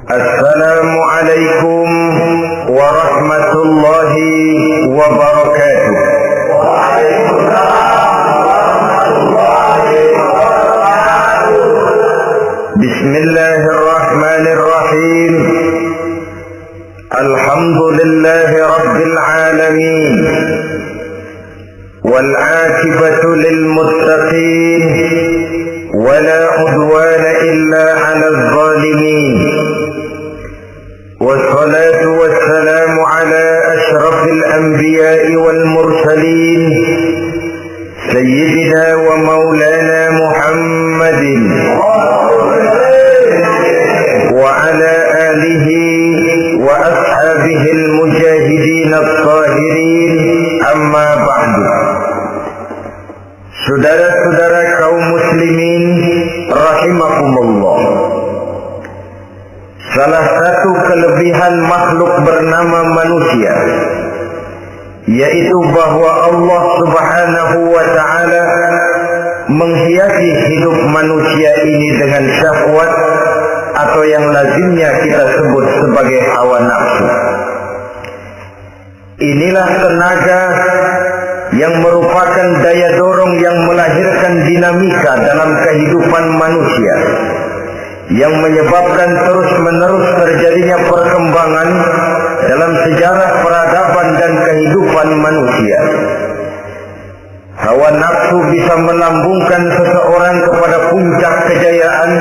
Assalamualaikum warahmatullahi wabarakatuh. Bismillahirrahmanirrahim. Alhamdulillahi rabbil alamin. Wal 'aqibatu lil muttaqin. Wala 'udwana illa 'alal zalimin. والصلاة والسلام على أشرف الأنبياء والمرسلين سيدنا ومولانا محمد وعلى آله وأصحابه المجاهدين الطاهرين أما بعد. Saudara-saudara kaum muslimin rahimakumullah, salah satu kelebihan makhluk bernama manusia, yaitu bahwa Allah Subhanahu wa ta'ala menghiasi hidup manusia ini dengan syahwat atau yang lazimnya kita sebut sebagai hawa nafsu. Inilah tenaga yang merupakan daya dorong yang melahirkan dinamika dalam kehidupan manusia, yang menyebabkan terus-menerus terjadinya perkembangan dalam sejarah peradaban dan kehidupan manusia. Hawa nafsu bisa melambungkan seseorang kepada puncak kejayaan,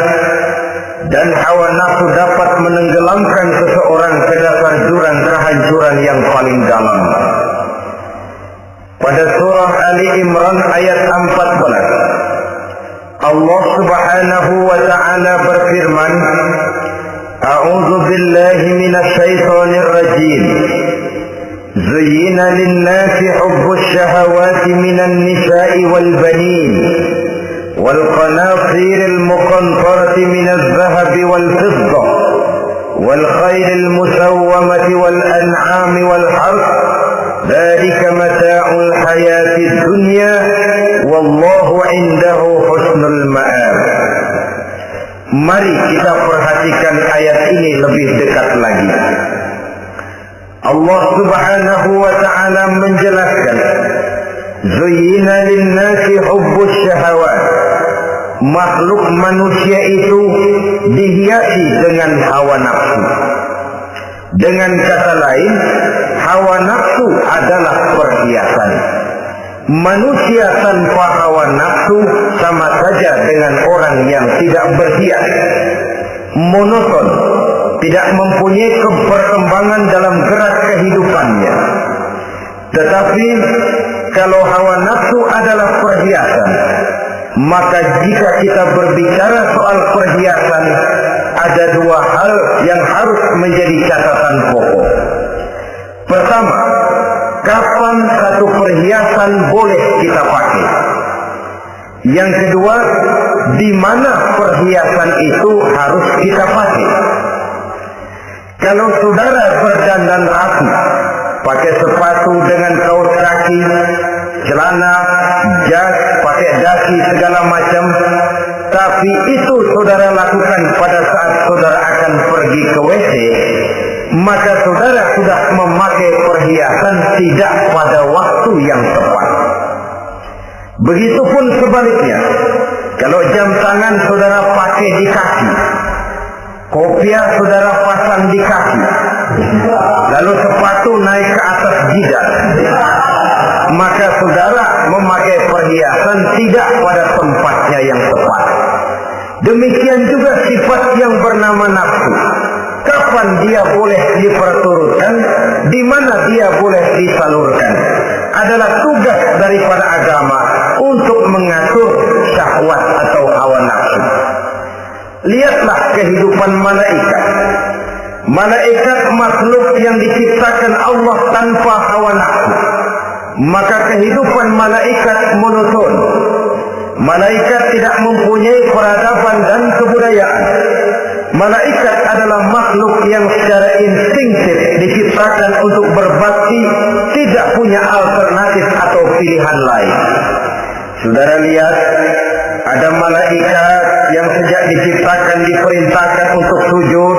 dan hawa nafsu dapat menenggelamkan seseorang ke dasar jurang kehancuran yang paling dalam. Pada surah Ali Imran ayat 14, Allah Subhanahu wa ta'ala berfirman, A'udzu billahi minasy syaithanir rajim. Zuyyina lin-nasi hubbus syahawati minan nisa'i wal banin wal qanatiril muqantarati minadh dhahabi wal fiddah wal khayril musawwamati wal an'ami wal harth. Dzalika mata'ul hayatid dunya wallahu 'indahu husnul ma'ab. Mari kita perhatikan ayat ini lebih dekat lagi. Allah Subhanahu wa ta'ala menjelaskan, Zuyyina lin-nasi hubbus syahawat. Makhluk manusia itu dihiasi dengan hawa nafsu. Dengan kata lain, hawa nafsu adalah perhiasan. Manusia tanpa hawa nafsu sama saja dengan orang yang tidak berhias, monoton, tidak mempunyai perkembangan dalam gerak kehidupannya. Tetapi kalau hawa nafsu adalah perhiasan, maka jika kita berbicara soal perhiasan, ada dua hal yang harus menjadi catatan pokok. Pertama, kapan satu perhiasan boleh kita pakai? Yang kedua, di mana perhiasan itu harus kita pakai? Kalau saudara berdandan rapi, pakai sepatu dengan kaos kaki, celana, jas, pakai dasi segala macam, tapi itu saudara lakukan pada saat saudara akan pergi ke WC, maka saudara sudah memakai perhiasan tidak pada waktu yang tepat. Begitupun sebaliknya, kalau jam tangan saudara pakai di kaki, kopiah saudara pasang di kaki, lalu sepatu naik ke atas jidat, maka saudara memakai perhiasan tidak pada tempatnya yang tepat. Demikian juga sifat yang bernama nafsu. Kapan dia boleh diperturutkan, di mana dia boleh disalurkan, adalah tugas daripada agama untuk mengatur syahwat atau hawa nafsu. Lihatlah kehidupan malaikat. Malaikat makhluk yang diciptakan Allah tanpa hawa nafsu. Maka kehidupan malaikat monoton. Malaikat tidak mempunyai peradaban dan kebudayaan. Malaikat adalah makhluk yang secara instinktif diciptakan untuk berbakti, tidak punya alternatif atau pilihan lain. Saudara lihat, ada malaikat yang sejak diciptakan diperintahkan untuk sujud,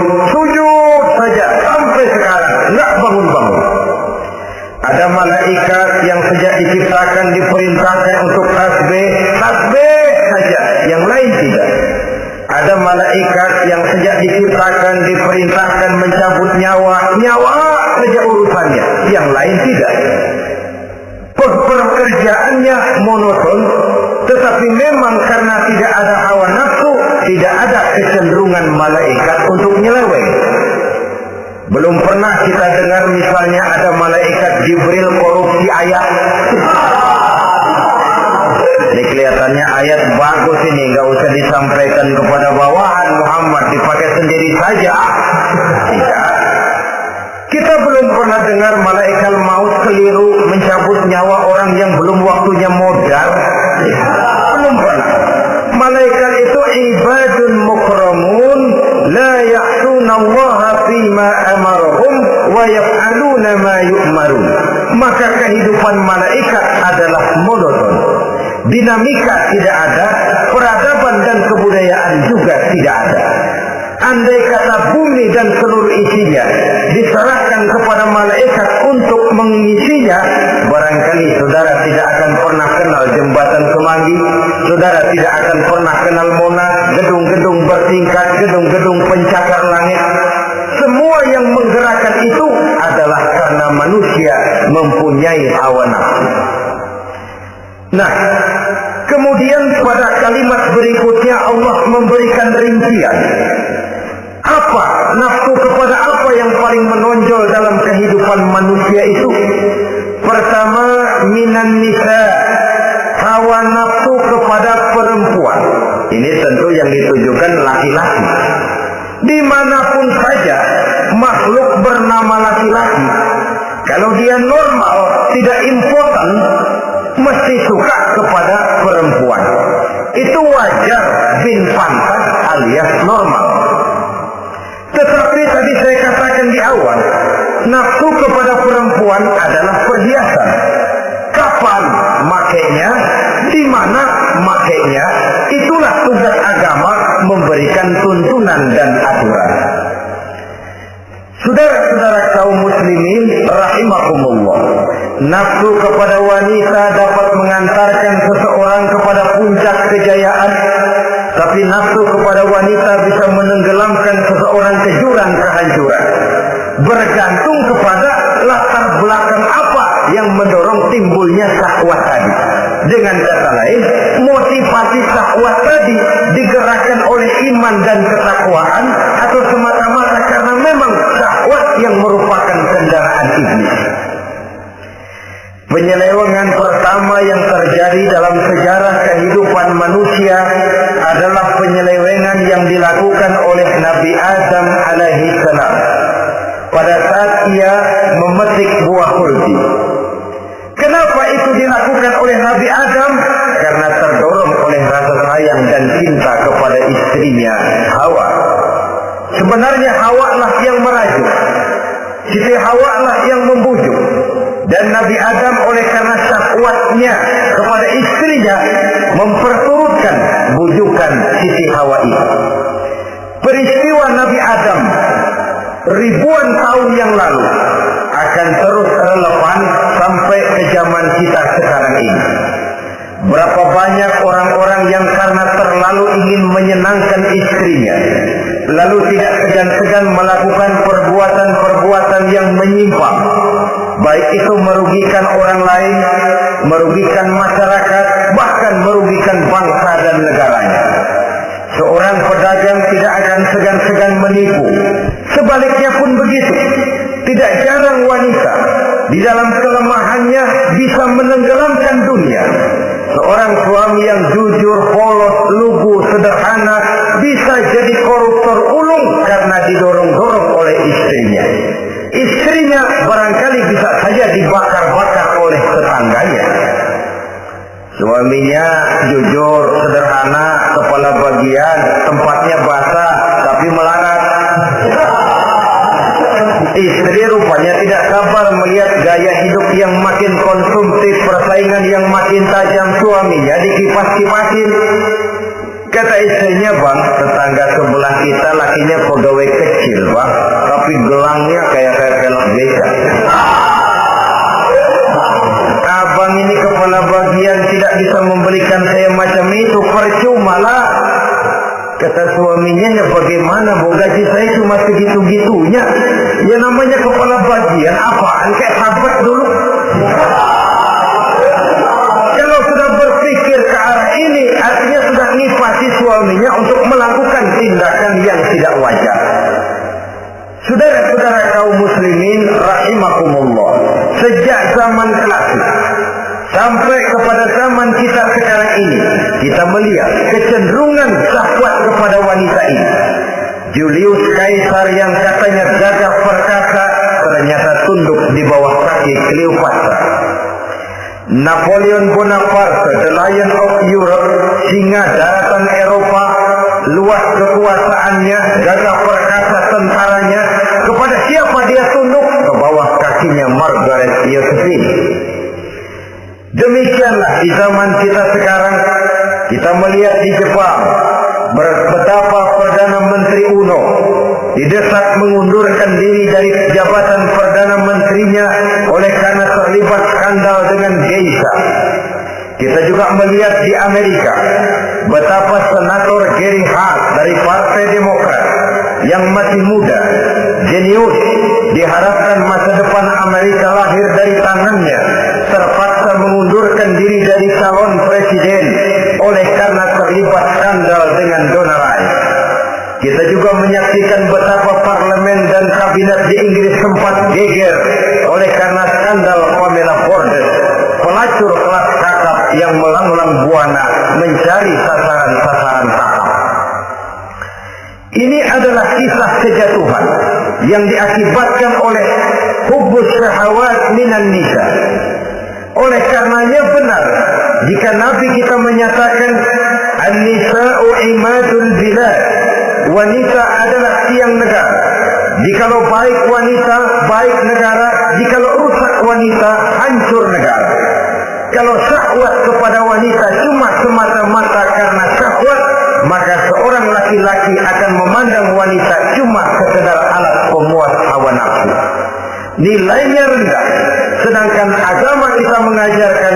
diciptakan diperintahkan untuk tasbih saja, yang lain tidak. Ada malaikat yang sejak diciptakan diperintahkan mencabut nyawa saja urusannya, yang lain tidak. Pekerjaannya monoton, tetapi memang karena tidak ada hawa nafsu, tidak ada kecenderungan malaikat untuk nyeleweng. Belum pernah kita dengar misalnya ada malaikat Jibril korupsi ayat. Ini kelihatannya ayat bagus ini, nggak usah disampaikan kepada bawahan Muhammad, dipakai sendiri saja. Tidak. Kita belum pernah dengar malaikat maut keliru mencabut nyawa orang yang belum waktunya modal. Belum pernah. Malaikat itu ibadun mukramun, la ya'sunallaha fima amarahum wa yaf'aluna ma yu'marun. Maka kehidupan malaikat adalah monoton. Dinamika tidak ada, peradaban dan kebudayaan juga tidak ada. Andai kata bumi dan seluruh isinya diserahkan kepada malaikat untuk mengisinya, barangkali saudara tidak akan pernah kenal jembatan Semanggi, saudara tidak akan pernah kenal Monas, gedung-gedung bertingkat, gedung-gedung pencakar langit. Semua yang menggerakkan itu adalah karena manusia mempunyai hawa nafsu. Nah, kemudian pada kalimat berikutnya Allah memberikan rincian. Apa nafsu kepada apa yang paling menonjol dalam kehidupan manusia itu? Pertama, minan nisa, hawa nafsu kepada perempuan. Ini tentu yang ditujukan laki-laki. Dimanapun saja makhluk bernama laki-laki, kalau dia normal, tidak impoten, mesti suka kepada perempuan. Itu wajar, bin pantas alias normal. Tetapi tadi saya katakan di awal, nafsu kepada perempuan adalah perhiasan. Kapan makainya, di mana makainya, itulah tugas agama memberikan tuntunan dan aturan. Saudara-saudara kaum muslimin rahimakumullah, nafsu kepada wanita dapat mengantarkan seseorang kepada puncak kejayaan, tapi nafsu kepada wanita bisa menenggelamkan seseorang ke jurang kehancuran. Bergantung kepada latar belakang apa yang mendorong timbulnya syahwat tadi. Dengan kata lain, motivasi syahwat tadi digerakkan oleh iman dan ketakwaan, atau semata-mata karena memang syahwat yang merupakan kendaraan iblis. Penyelewengan pertama yang terjadi dalam sejarah kehidupan manusia adalah penyelewengan yang dilakukan oleh Nabi Adam alaihi salam pada saat ia memetik buah khuldi. Kenapa itu dilakukan oleh Nabi Adam? Karena terdorong oleh rasa sayang dan cinta kepada istrinya Hawa. Sebenarnya Hawa lah yang merajuk, Siti Hawa lah yang membujuk. Dan Nabi Adam oleh karena syahwatnya kepada istrinya memperturutkan bujukan Siti Hawa itu. Peristiwa Nabi Adam ribuan tahun yang lalu akan terus relevan sampai ke zaman kita sekarang ini. Berapa banyak orang-orang yang karena terlalu ingin menyenangkan istrinya, lalu tidak segan-segan melakukan perbuatan-perbuatan yang menyimpang, baik itu merugikan orang lain, merugikan masyarakat, bahkan merugikan bangsa dan negaranya. Seorang pedagang tidak akan segan-segan menipu. Sebaliknya pun begitu. Tidak jarang wanita di dalam kelemahannya bisa menenggelamkan dunia. Seorang suami yang jujur, polos, lugu, sederhana bisa jadi koruptor ulung karena didorong-dorong oleh istrinya. Istrinya barangkali bisa saja dibakar-bakar oleh tetangganya. Suaminya jujur, sederhana, kepala bagian, tempatnya basah, tapi melarat. Istri rupanya tidak sabar melihat gaya hidup yang makin konsumtif, persaingan yang makin tajam, suaminya dikipas-kipasin. Kata istrinya, bang, tetangga sebelah kita lakinya pegawai kecil, bang, tapi gelangnya kayak pelak beca. Abang ini kepala bagian Kata suaminya, ya bagaimana, bu, gaji saya cuma segitu-gitunya. Ya namanya kepala bagian, apaan, kayak sahabat dulu. Kalau sudah berpikir ke arah ini, artinya sudah ngipasi suaminya untuk melakukan tindakan yang tidak wajar. Saudara-saudara kaum muslimin rahimakumullah, sejak zaman klasik sampai kepada zaman kita sekarang ini, kita melihat kecenderungan syahwat kepada wanita ini. Julius Caesar yang katanya gagah perkasa, ternyata tunduk di bawah kaki Cleopatra. Napoleon Bonaparte, the Lion of Europe, singa daratan Eropa, luas kekuasaannya, gagah perkasa tentaranya, kepada siapa dia tunduk? Ke bawah kakinya Margaret Josephine. Demikianlah di zaman kita sekarang, kita melihat di Jepang betapa Perdana Menteri Uno didesak mengundurkan diri dari jabatan Perdana Menterinya oleh karena terlibat skandal dengan geisha. Kita juga melihat di Amerika betapa Senator Gary Hart dari Partai Demokrat yang masih muda, jenius, diharapkan masa depan Amerika lahir dari tangannya, terpaksa mengundurkan diri dari calon presiden oleh karena terlibat skandal dengan donor rights. Kita juga menyaksikan betapa parlemen dan kabinet di Inggris sempat geger oleh karena skandal Pamela Bordes, pelacur kelas kakap yang melanglang buana mencari sasaran-sasaran kakap. Ini adalah kisah kejatuhan yang diakibatkan oleh hubbus syahawat minan nisa. Oleh karenanya benar jika Nabi kita menyatakan an-nisa'u imadul bilad, wanita adalah tiang negara. Jikalau baik wanita, baik negara. Jikalau rusak wanita, hancur negara. Kalau syahwat kepada wanita cuma semata-mata karena syahwat, maka seorang laki-laki akan memandang wanita cuma sekedar alat pemuas hawa nafsu. Nilainya rendah. Sedangkan agama kita mengajarkan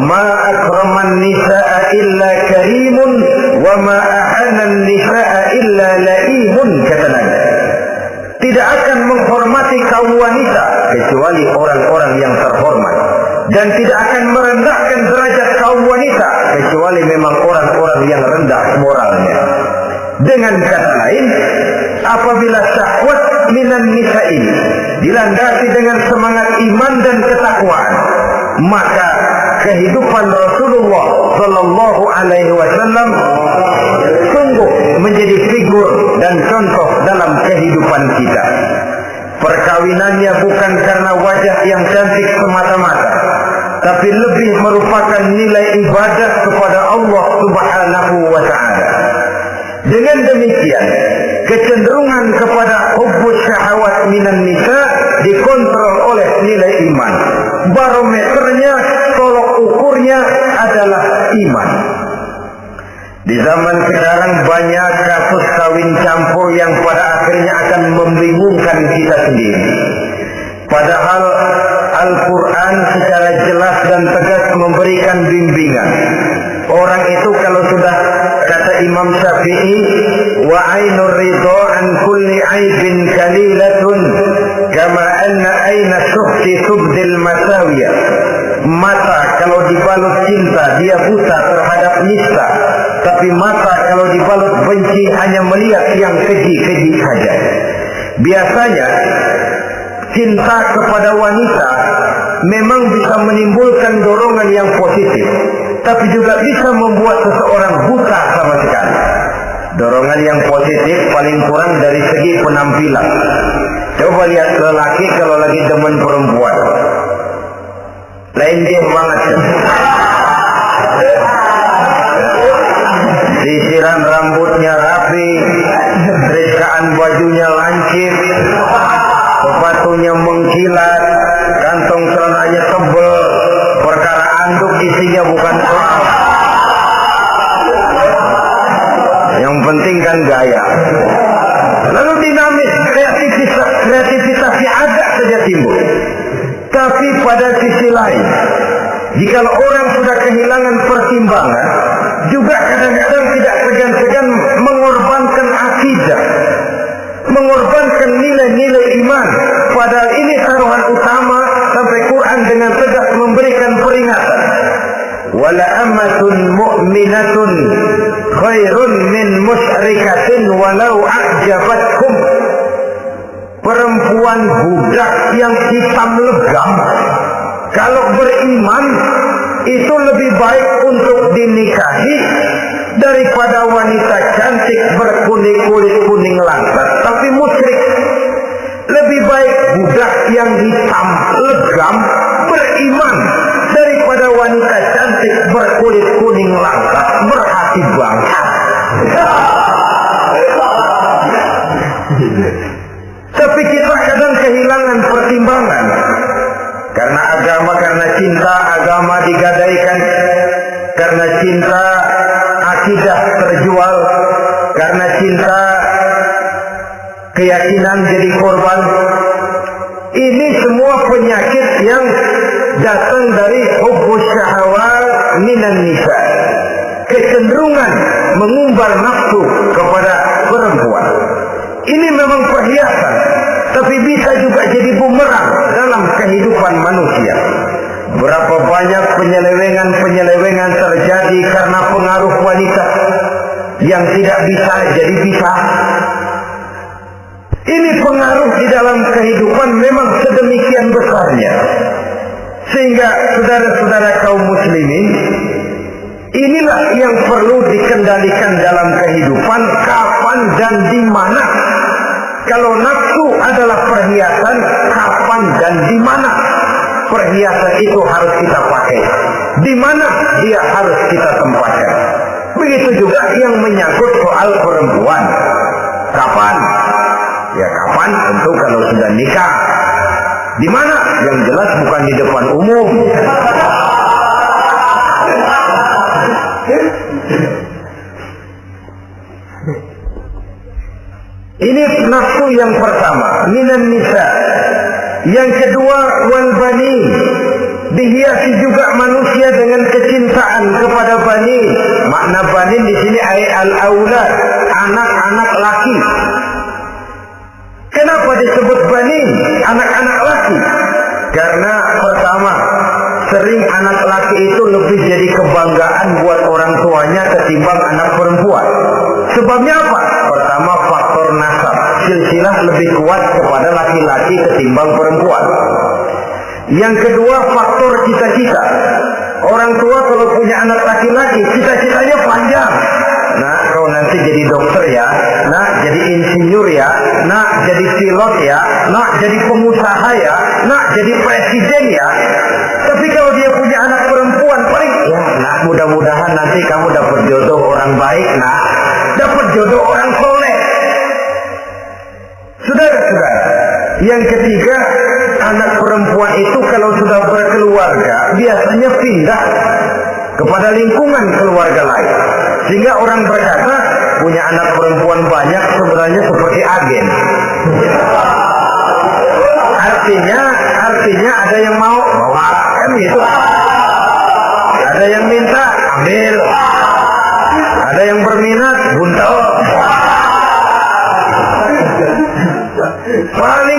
ma akraman nisaa illa karimun wa ma ahanan nisaa illa laimun, kata Nabi. Tidak akan menghormati kaum wanita kecuali orang-orang yang terhormat, dan tidak akan merendahkan derajat kaum wanita kecuali memang orang-orang yang rendah moralnya. Dengan kata lain, apabila syahwat minan nisa ini dilandasi dengan semangat iman dan ketakwaan, maka kehidupan Rasulullah Sallallahu Alaihi Wasallam sungguh menjadi figur dan contoh dalam kehidupan kita. Perkawinannya bukan karena wajah yang cantik semata-mata, tapi lebih merupakan nilai ibadah kepada Allah Subhanahu wa Ta'ala. Dengan demikian, kecenderungan kepada hubbus syahawat minan nisa dikontrol oleh nilai iman. Barometernya, tolok ukurnya adalah iman. Di zaman sekarang banyak kasus kawin campur yang pada akhirnya akan membingungkan kita sendiri. Padahal Al-Quran secara jelas dan tegas memberikan bimbingan. Orang itu kalau sudah, kata Imam Syafi'i, wa ainur ridha an kulli aibin kalilatun kama anna aina suhti tubdil masawiyah. Mata kalau dibalut cinta dia buta terhadap nista, tapi mata kalau dibalut benci hanya melihat yang keji-keji saja. Biasanya cinta kepada wanita memang bisa menimbulkan dorongan yang positif, tapi juga bisa membuat seseorang buta sama sekali. Dorongan yang positif paling kurang dari segi penampilan. Coba lihat lelaki kalau lagi demen perempuan, lenjeh banget. Sisiran rambutnya rapi, terikaan bajunya lancip, sepatunya mengkilat, kantong celananya tebal, perkara anduk isinya bukan soal. Yang penting kan gaya. Lalu dinamis, kreativitasnya ada saja timbul. Tapi pada sisi lain, jika orang sudah kehilangan pertimbangan, juga kadang-kadang tidak segan-segan mengorbankan akidah, mengorbankan nilai-nilai iman. Padahal ini taruhan utama, sampai Quran dengan tegas memberikan peringatan. Wala amatun mu'minatun khairun min musyrikatin walau a'jabatkum. Perempuan budak yang hitam legam kalau beriman itu lebih baik untuk dinikahi daripada wanita cantik berkulit kuning langsat tapi musyrik. Lebih baik budak yang hitam legam beriman daripada wanita cantik berkulit kuning langsat berhati bangsa. Tapi kita kadang kehilangan pertimbangan. Karena agama, karena cinta agama digadaikan. Karena cinta akidah terjual. Karena cinta keyakinan jadi korban. Ini semua penyakit yang datang dari hubbus syahwat minan nisa. Kecenderungan mengumbar nafsu kepada perempuan. Ini memang perhiasan, tapi bisa juga jadi bumerang dalam kehidupan manusia. Berapa banyak penyelewengan terjadi karena pengaruh wanita yang tidak bisa jadi bisa. Ini pengaruh di dalam kehidupan memang sedemikian besarnya. Sehingga saudara-saudara kaum muslimin, inilah yang perlu dikendalikan dalam kehidupan, kapan dan di mana. Kalau nafsu adalah perhiasan, kapan dan di mana perhiasan itu harus kita pakai, di mana dia harus kita tempatkan. Begitu juga yang menyangkut soal perempuan. Kapan? Ya kapan? Tentu kalau sudah nikah. Di mana? Yang jelas bukan di depan umum. Ini nafsu yang pertama, minan nisa. Yang kedua, wal bani. Dihiasi juga manusia dengan kecintaan kepada bani. Makna bani di sini al aulad, anak-anak laki. Kenapa disebut bani, anak-anak laki? Karena pertama, sering anak laki itu lebih jadi kebanggaan buat orang tuanya ketimbang anak perempuan. Sebabnya apa? Pertama, faktor nasab. Silsilah lebih kuat kepada laki-laki ketimbang perempuan. Yang kedua, faktor cita-cita. Orang tua kalau punya anak laki-laki, cita-citanya panjang. Nah, kau nanti jadi dokter ya. Nah, jadi insinyur ya. Nah, jadi pilot ya. Nah, jadi pengusaha ya. Nah, jadi presiden ya. Tapi kalau dia punya anak perempuan, paling ya, nah, mudah-mudahan nanti kamu dapat jodoh orang baik, nah, dapat jodoh orang soleh. Saudara-saudara, yang ketiga, anak perempuan itu kalau sudah berkeluarga biasanya pindah kepada lingkungan keluarga lain. Sehingga orang berkata punya anak perempuan banyak sebenarnya seperti agen. Artinya ada yang mau bawa, kan gitu. Ada yang minta ambil, ada yang berminat buntel.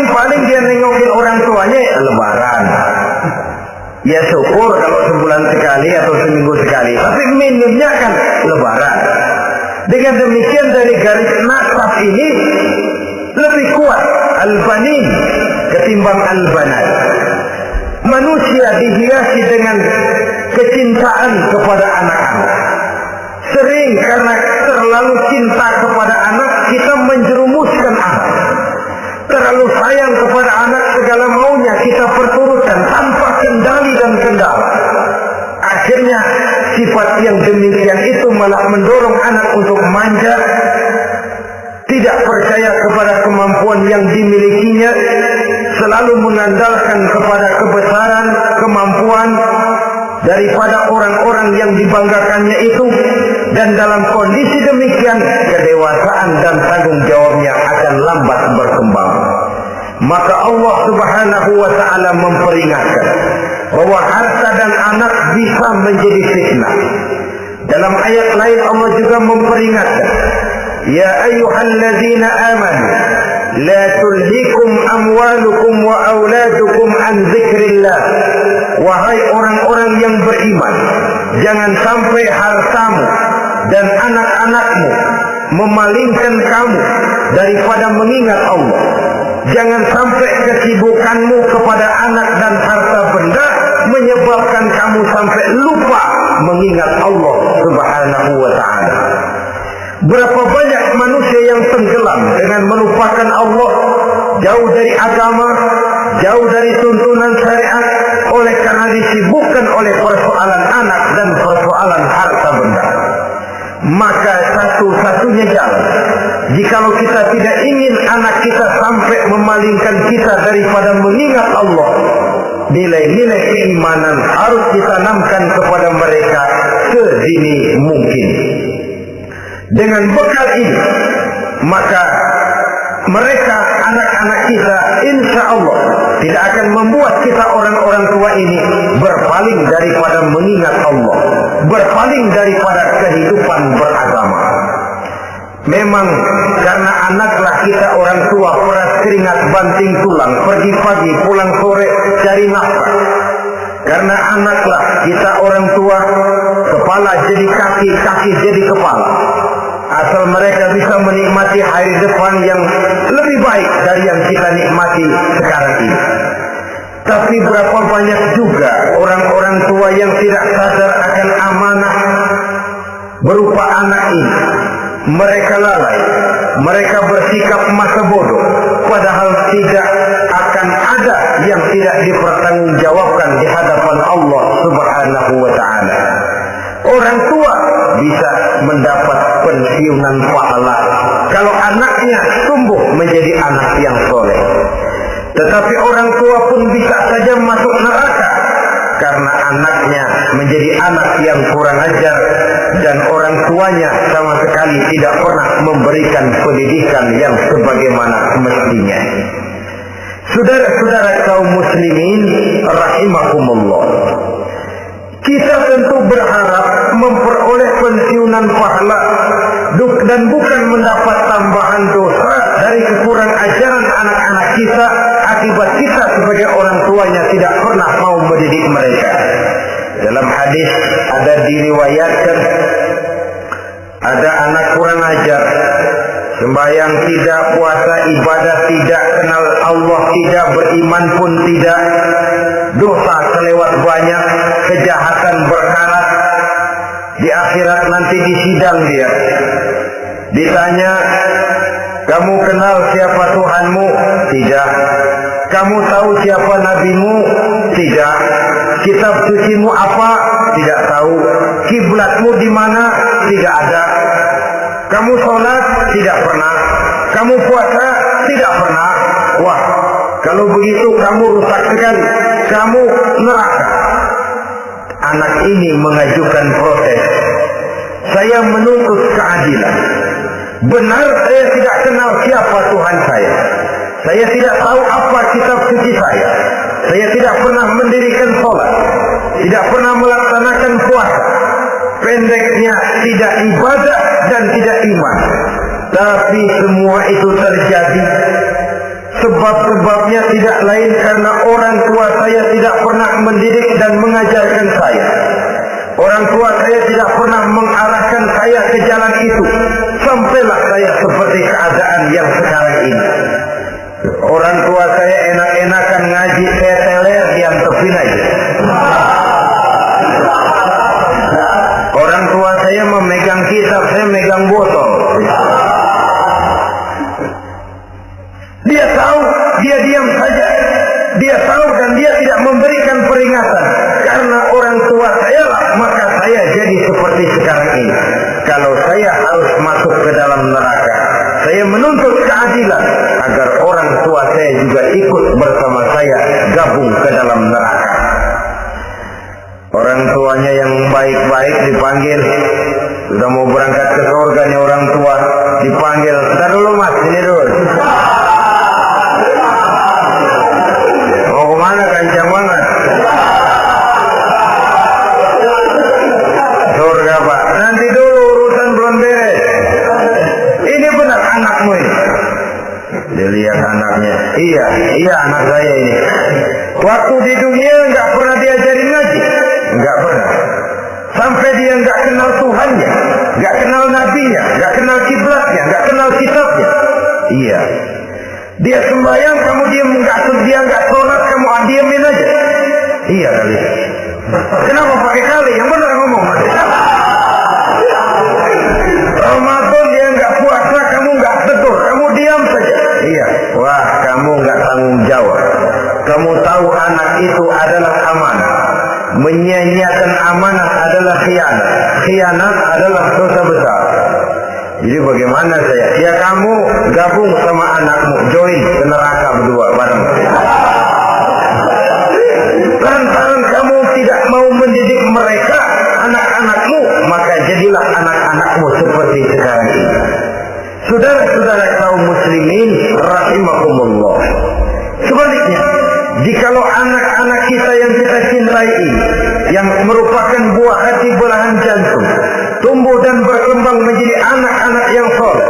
Paling dia nengokin orang tuanya lebaran. Ya syukur kalau sebulan sekali atau seminggu sekali. Tapi minimnya kan lebaran. Dengan demikian dari garis nasab ini lebih kuat al-banin ketimbang al-banat. Manusia dihiasi dengan kecintaan kepada anak-anak. Sering karena terlalu cinta kepada anak, kita menjerumuskan anak. Terlalu sayang kepada anak, segala maunya kita perturutkan tanpa kendali dan kendala. Akhirnya sifat yang demikian itu malah mendorong anak untuk manja, tidak percaya kepada kemampuan yang dimilikinya, selalu mengandalkan kepada kebesaran, kemampuan daripada orang-orang yang dibanggakannya itu. Dan dalam kondisi demikian, kedewasaan dan tanggung jawabnya akan lambat berkembang. Maka Allah Subhanahu wa ta'ala memperingatkan bahwa harta dan anak bisa menjadi fitnah, Dalam ayat lain Allah juga memperingatkan, ya ayyuhalladzina amanu la tulhikum amwalukum wa auladukum an dzikrillah. Wahai orang-orang yang beriman, jangan sampai hartamu dan anak-anakmu memalingkan kamu daripada mengingat Allah. Jangan sampai kesibukanmu kepada anak dan harta benda menyebabkan kamu sampai lupa mengingat Allah Subhanahu wa ta'ala. Berapa banyak manusia yang tenggelam dengan melupakan Allah, jauh dari agama, jauh dari tuntunan syariat, oleh karena disibukkan oleh persoalan anak dan persoalan harta benda. Maka satu-satunya jalan, jikalau kita tidak ingin anak kita sampai memalingkan kita daripada mengingat Allah, nilai-nilai keimanan harus ditanamkan kepada mereka sedini mungkin. Dengan bekal ini, maka mereka, anak-anak kita, insya Allah tidak akan membuat kita orang-orang tua ini berpaling daripada mengingat Allah, berpaling daripada kehidupan beragama. Memang karena anaklah kita orang tua peras keringat banting tulang, pergi pagi pulang sore cari nafkah. Karena anaklah kita orang tua, kepala jadi kaki, kaki jadi kepala. Asal mereka bisa menikmati hari depan yang lebih baik dari yang kita nikmati sekarang ini. Tapi berapa banyak juga orang-orang tua yang tidak sadar akan amanah berupa anak ini. Mereka lalai, mereka bersikap masa bodoh, padahal tidak akan ada yang tidak dipertanggungjawabkan di hadapan Allah Subhanahu wa ta'ala. Orang tua bisa mendapat pensiunan pahala kalau anaknya tumbuh menjadi anak yang soleh. Tetapi orang tua pun bisa saja masuk neraka karena anaknya menjadi anak yang kurang ajar dan orang tuanya sama sekali tidak pernah memberikan pendidikan yang sebagaimana mestinya. Saudara-saudara kaum muslimin rahimakumullah, kita tentu berharap memperoleh pensiunan pahala dan bukan mendapat tambahan dosa dari kekurang ajaran anak-anak kita akibat kita sebagai orang tuanya tidak pernah mau mendidik mereka. Dalam hadis ada diriwayatkan, ada anak kurang ajar, sembahyang tidak, puasa ibadah tidak, kenal Allah tidak, beriman pun tidak, dosa kelewat banyak, kejahatan berkarat. Di akhirat nanti disidang dia, ditanya, kamu kenal siapa Tuhanmu? Tidak. Kamu tahu siapa nabimu? Tidak. Kitab sucimu apa? Tidak tahu. Kiblatmu di mana? Tidak ada. Kamu sholat? Tidak pernah. Kamu puasa? Tidak pernah. Wah, kalau begitu kamu rusak sekali. Kamu neraka. Anak ini mengajukan protes. Saya menuntut keadilan. Benar saya tidak kenal siapa Tuhan saya. Saya tidak tahu apa kitab suci saya. Saya tidak pernah mendirikan sholat, tidak pernah melaksanakan puasa. Pendeknya tidak ibadah dan tidak iman. Tapi semua itu terjadi sebab-sebabnya tidak lain karena orang tua saya tidak pernah mendidik dan mengajarkan saya. Orang tua saya tidak pernah mengarahkan saya ke jalan itu. Sampailah saya seperti keadaan yang sekarang ini. Orang tua saya enak-enakan ngaji, saya teler diantepin aja. Orang tua saya memegang kitab, saya megang botol. Dia tahu, dia diam saja. Dia tahu dan dia tidak memberikan peringatan. Karena orang tua saya lah, maka saya jadi seperti sekarang ini. Kalau saya harus masuk ke dalam neraka, saya menuntut keadilan agar orang tua saya juga ikut bersama saya gabung ke dalam neraka. Orang tuanya yang baik-baik dipanggil, sudah mau berangkat ke surga nih orang tua, dipanggil, "Ntar dulu mas, ini dulu. Mau kemana, kencang banget? Surga pak. Dia lihat anaknya, iya anak saya ini. Waktu di dunia nggak pernah diajarin ngaji, nggak pernah. Sampai dia nggak kenal Tuhannya, nggak kenal nabinya, nggak kenal kiblatnya, nggak kenal kitabnya. Iya. Dia sembahyang, kamu diam, dia nggak sholat, kamu diamin aja. Iya kali. Kenapa pakai kali? Yang benar ngomong. Ramadan dia nggak puasa, kamu nggak tegur, kamu diam saja. Iya. Wah, kamu nggak tanggung jawab. Kamu tahu anak itu adalah amanah. Menyia-nyiakan amanah adalah khianat. Khianat adalah dosa besar. Jadi bagaimana saya? Ya kamu gabung sama anakmu, join ke neraka berdua bareng. Lantaran kamu tidak mau mendidik mereka, anak-anakmu, maka jadilah anak-anakmu seperti sekarang ini. Saudara-saudara kaum muslimin rahimakumullah. Sebaliknya, jikalau anak-anak kita yang kita cintai ini, yang merupakan buah hati belahan jantung, tumbuh dan berkembang menjadi anak-anak yang soleh,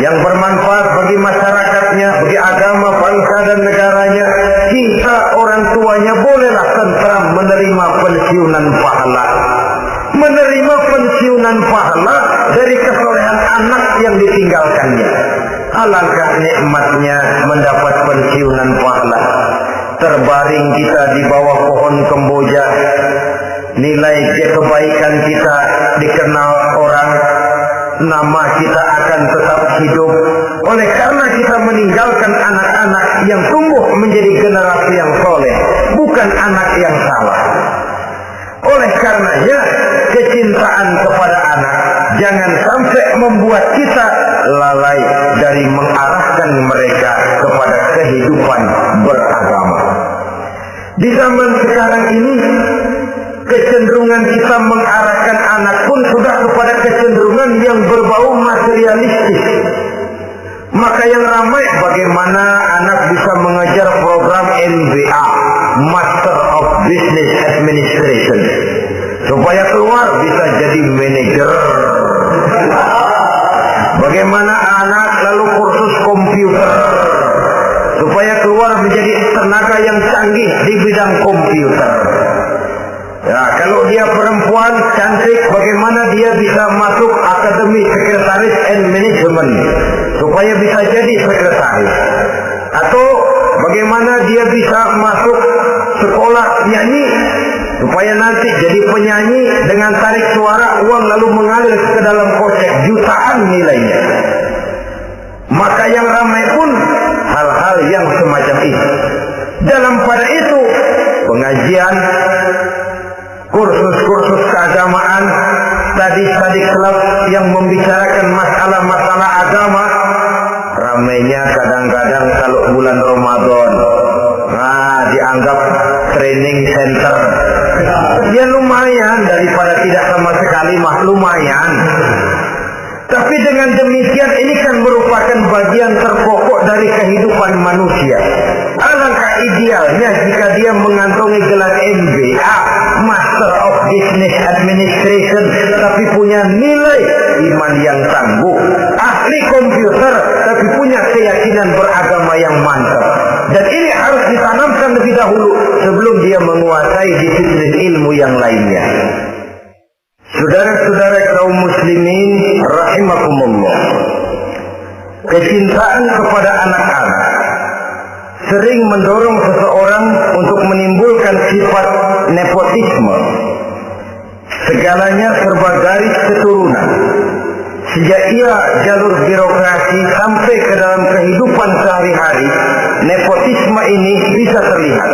yang bermanfaat bagi masyarakatnya, bagi agama, bangsa dan negaranya, kita orang tuanya bolehlah tentram menerima pensiunan pahala. Menerima pensiunan pahala dari kesolehan anak yang ditinggalkannya. Alangkah nikmatnya mendapat pensiunan pahala. Terbaring kita di bawah pohon kemboja, nilai kebaikan kita dikenal orang, nama kita akan tetap hidup. Oleh karena kita meninggalkan anak-anak yang tumbuh menjadi generasi yang soleh, bukan anak yang salah. Oleh karenanya, kecintaan kepada anak jangan sampai membuat kita lalai dari mengarahkan mereka kepada kehidupan beragama. Di zaman sekarang ini, kecenderungan kita mengarahkan anak pun sudah kepada kecenderungan yang berbau materialistis. Maka yang ramai bagaimana anak bisa mengejar program MBA, Master of Business Administration, supaya keluar bisa jadi manajer. Bagaimana anak lalu kursus komputer, supaya keluar menjadi tenaga yang canggih di bidang komputer. Ya, kalau dia perempuan cantik, bagaimana dia bisa masuk Akademi Sekretaris and Management supaya bisa jadi sekretaris? Atau bagaimana dia bisa masuk sekolah nyanyi supaya nanti jadi penyanyi dengan tarik suara uang lalu mengalir ke dalam kocek jutaan nilainya? Maka yang ramai pun hal-hal yang semacam itu. Dalam pada itu pengajian, kursus-kursus keagamaan, study club yang membicarakan masalah-masalah agama, ramainya kadang-kadang kalau bulan Ramadan, dianggap training center. Ya lumayan, daripada tidak sama sekali mah lumayan. Tapi dengan demikian ini kan merupakan bagian terpokok dari kehidupan manusia. Alangkah idealnya jika dia mengantongi gelar MBA, Master of Business Administration, tapi punya nilai iman yang tangguh, ahli komputer, tapi punya keyakinan beragama yang mantap. Dan ini harus ditanamkan lebih dahulu sebelum dia menguasai disiplin ilmu yang lainnya. Saudara-saudara kaum muslimin rahimakumullah, kecintaan kepada anak-anak sering mendorong seseorang untuk menimbulkan sifat nepotisme. Segalanya serba garis keturunan. Sejak ia jalur birokrasi sampai ke dalam kehidupan sehari-hari, nepotisme ini bisa terlihat.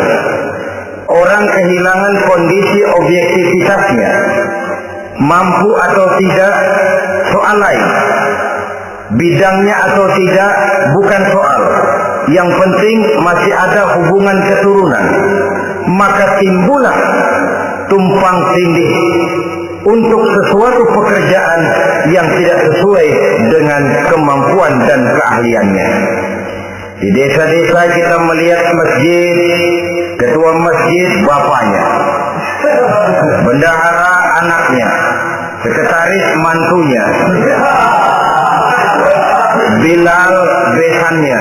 Orang kehilangan kondisi objektivitasnya. Mampu atau tidak soal lain, bidangnya atau tidak bukan soal. Yang penting masih ada hubungan keturunan. Maka timbullah tumpang tindih untuk sesuatu pekerjaan yang tidak sesuai dengan kemampuan dan keahliannya. Di desa-desa kita melihat masjid, ketua masjid bapaknya, bendahara anaknya, sekretaris mantunya, Bilal besannya,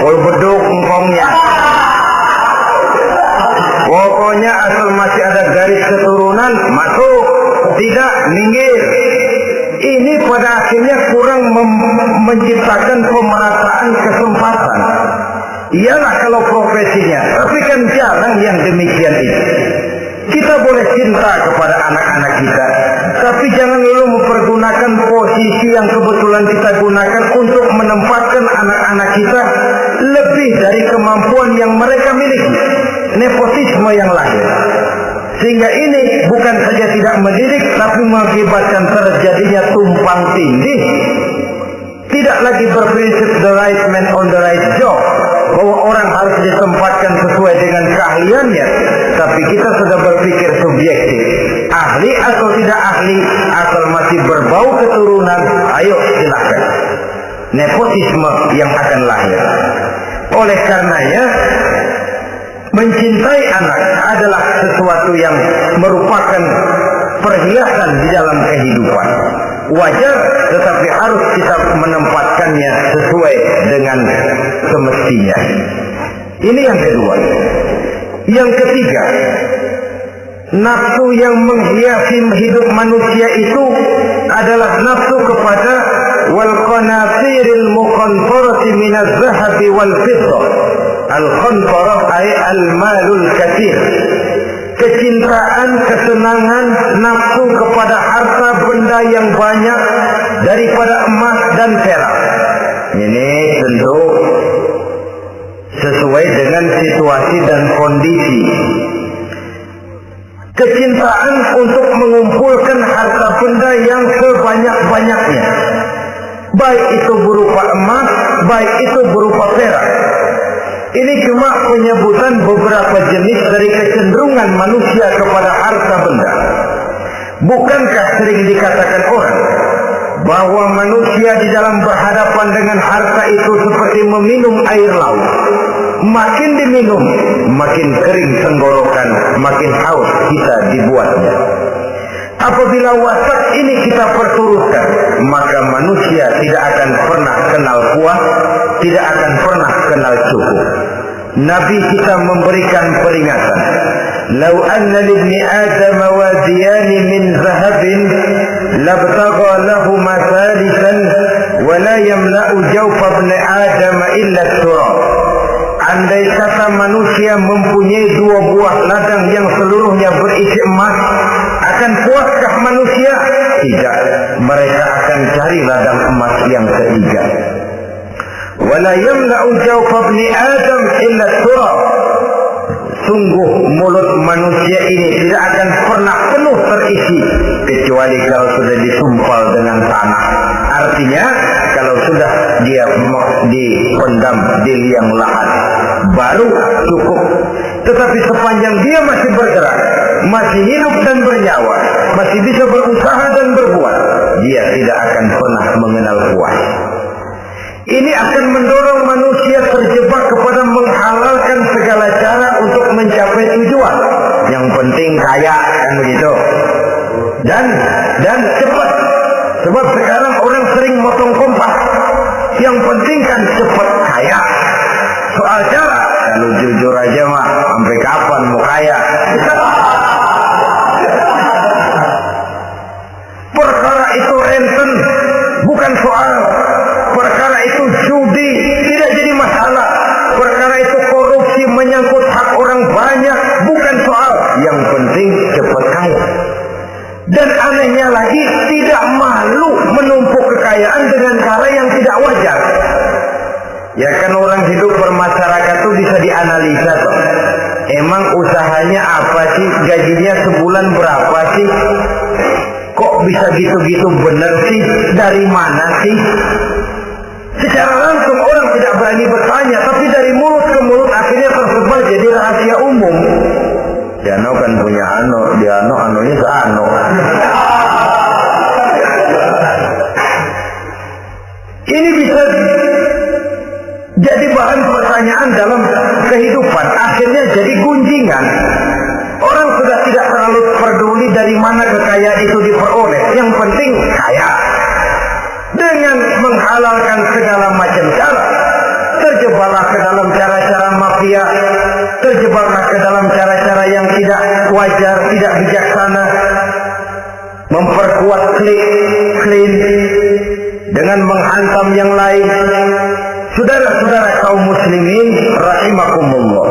Pol beduk engkongnya. Pokoknya asal masih ada garis keturunan masuk, tidak minggir. Ini pada akhirnya kurang menciptakan pemerataan kesempatan. Iyalah kalau profesinya, tapi kan jarang yang demikian itu. Kita boleh cinta kepada anak-anak kita, tapi jangan lalu mempergunakan posisi yang kebetulan kita gunakan untuk menempatkan anak-anak kita lebih dari kemampuan yang mereka miliki. Nepotisme yang lahir. Sehingga ini bukan saja tidak mendidik, tapi mengakibatkan terjadinya tumpang tindih. Tidak lagi berprinsip the right man on the right job, bahwa orang harus ditempatkan sesuai dengan keahliannya, tapi kita sudah berpikir subjektif, ahli atau tidak ahli, asal masih berbau keturunan, ayo silakan. Nepotisme yang akan lahir. Oleh karenanya, mencintai anak adalah sesuatu yang merupakan perhiasan di dalam kehidupan. Wajar, tetapi harus kita menempatkannya sesuai dengan semestinya. Ini yang kedua. Yang ketiga, nafsu yang menghiasi hidup manusia itu adalah nafsu kepada wal qanatiril muqantarati minaz zahabi wal fiddah. Al-qantarah ay al-malul katsir. Kecintaan, kesenangan, nafsu kepada harta benda yang banyak daripada emas dan perak. Ini tentu sesuai dengan situasi dan kondisi. Kecintaan untuk mengumpulkan harta benda yang sebanyak-banyaknya, baik itu berupa emas, baik itu berupa perak. Ini cuma penyebutan beberapa jenis dari kecenderungan manusia kepada harta benda. Bukankah sering dikatakan orang bahwa manusia di dalam berhadapan dengan harta itu seperti meminum air laut. Makin diminum, makin kering tenggorokan, makin haus kita dibuatnya. Apabila watak ini kita perturutkan, maka manusia tidak akan pernah kenal puas, tidak akan pernah kenal cukup. Nabi kita memberikan peringatan, "Lau anna libni Adam wadiyan min zahabin, labtagha lahuma thalithan, wa la yamla'u jawfa ibni Adam illa turab." Andai kata manusia mempunyai dua buah ladang yang seluruhnya berisi emas, akan puaskah manusia? Tidak. Mereka akan cari ladang emas yang ketiga. Wala yamla'u jawfa ibni Adam illa turab. Sungguh mulut manusia ini tidak akan pernah penuh terisi kecuali kalau sudah disumpal dengan tanah. Artinya kalau sudah dia dipendam di liang lahat baru cukup. Tetapi sepanjang dia masih bergerak, masih hidup dan bernyawa, masih bisa berusaha dan berbuat, dia tidak akan pernah mengenal puas. Ini akan mendorong manusia terjebak kepada menghalalkan segala cara untuk mencapai tujuan. Yang penting kaya, kan begitu. Dan cepat. Sebab sekarang orang sering motong kompas. Yang penting kan cepat kaya. Soal cara, kalau jujur aja mah, sampai kapan mau kaya? Perkara itu renten, bukan soal. Perkara itu judi, tidak jadi masalah. Perkara itu korupsi menyangkut hak orang banyak, bukan soal. Yang penting cepat kaya. Dan anehnya lagi, tidak malu menumpuk kekayaan dengan cara yang tidak wajar. Ya kan orang hidup bermasyarakat itu bisa dianalisa toh. Emang usahanya apa sih? Gajinya sebulan berapa sih? Kok bisa gitu-gitu bener sih? Dari mana sih? Secara langsung orang tidak berani bertanya, tapi dari mulut ke mulut akhirnya tersebar jadi rahasia umum. Diano kan punya Diano anunya seano. Ini bisa jadi bahan pertanyaan dalam kehidupan, akhirnya jadi gunjingan. Orang sudah tidak terlalu peduli dari mana kekayaan itu diperoleh, yang penting kaya. Dengan menghalalkan segala macam cara, terjadi terjebaklah ke dalam cara-cara mafia, terjebaklah ke dalam cara-cara yang tidak wajar, tidak bijaksana, memperkuat klaim dengan menghantam yang lain. Saudara-saudara kaum muslimin rahimakumullah,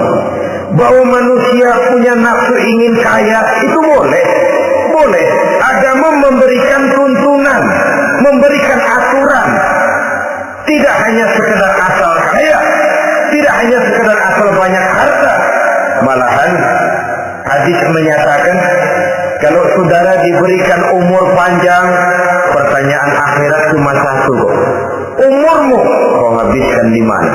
bahwa manusia punya nafsu ingin kaya itu boleh. Agama memberikan tuntunan, memberikan aturan. Tidak hanya sekedar asal kaya, tidak hanya sekedar asal banyak harta. Malahan hadis menyatakan kalau saudara diberikan umur panjang, pertanyaan akhirat cuma satu. Umurmu kau habiskan di mana?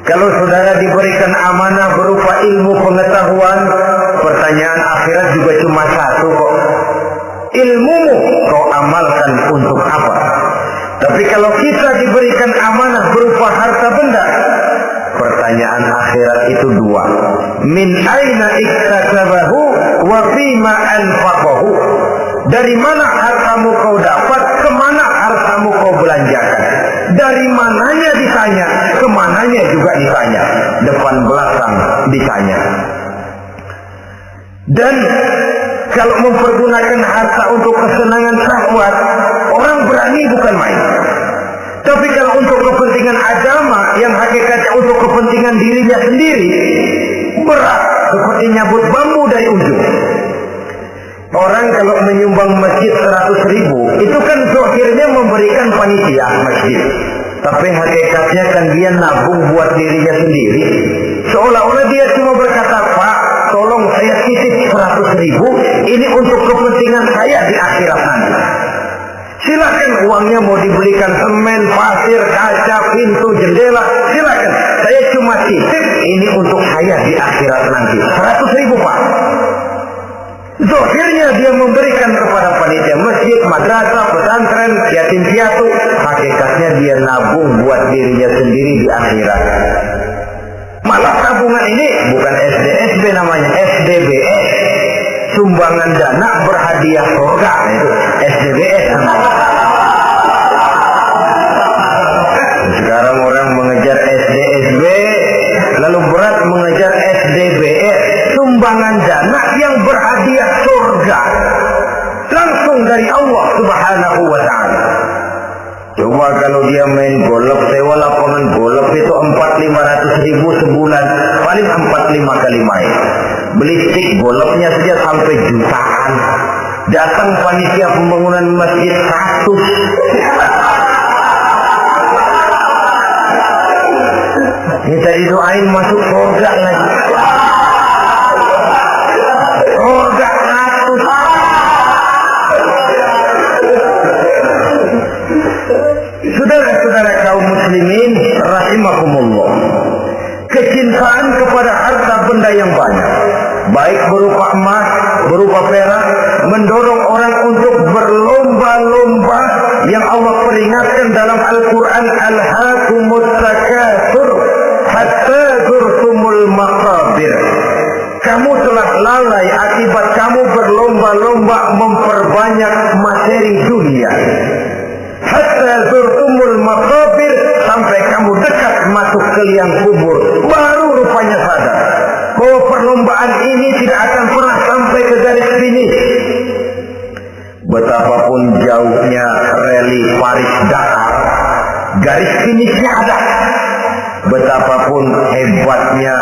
Kalau saudara diberikan amanah berupa ilmu pengetahuan, pertanyaan akhirat juga cuma satu kok. Ilmumu kau amalkan untuk apa? Tapi kalau kita diberikan amanah berupa harta benda, pertanyaan akhirat itu dua. Min aina iktasabahu wa fima anfaqahu. Dari mana hartamu kau dapat, kemana hartamu kau belanjakan. Dari mananya ditanya, kemananya juga ditanya. Depan belakang ditanya. Dan kalau mempergunakan harta untuk kesenangan syahwat, orang berani bukan main. Tapi kalau untuk kepentingan agama, yang hakikatnya untuk kepentingan dirinya sendiri, berat seperti nyabut bambu dari ujung. Orang kalau menyumbang masjid 100.000, itu kan akhirnya memberikan panitia masjid. Tapi hakikatnya kan dia nabung buat dirinya sendiri. Seolah-olah dia cuma berkata, Pak, tolong saya titip 100.000, ini untuk kepentingan saya di akhirat nanti. Silakan uangnya mau dibelikan semen, pasir, kaca, pintu, jendela, silakan. Saya cuma titip, ini untuk saya di akhirat nanti. 100.000 Pak. Zahirnya dia memberikan kepada panitia masjid, madrasah, pesantren, yatim piatu. Hakikatnya dia nabung buat dirinya sendiri di akhirat. Malah tabungan ini bukan SDSB namanya, SDBS. Sumbangan dana berhadiah surga, itu SDBS. Sekarang orang mengejar SDSB, lalu berat mengejar SDBS. Sumbangan dana yang berhadiah surga langsung dari Allah Subhanahu wa ta'ala. Coba kalau dia main golf, sewa lapangan golf itu 400-500 ribu sebulan, paling 45 kali main. Beli stick golfnya saja sampai jutaan. Datang panitia pembangunan masjid 100. Minta didoain masuk surga lagi. Surga 100. Saudara-saudara kaum muslimin rahimakumullah, kecintaan kepada harta benda yang banyak, baik berupa emas, berupa perak, mendorong orang untuk berlomba-lomba yang Allah peringatkan dalam Al-Quran, alhaakumut takatsur hatta zurtumul maqabir. Kamu telah lalai akibat kamu berlomba-lomba memperbanyak materi dunia. Hatta zurtumul maqabir, sampai kamu dekat masuk ke liang kubur, baru rupanya sadar bahwa perlombaan ini tidak akan pernah sampai ke garis finish. Betapapun jauhnya rally Paris-Dakar, garis finishnya ada. Betapapun hebatnya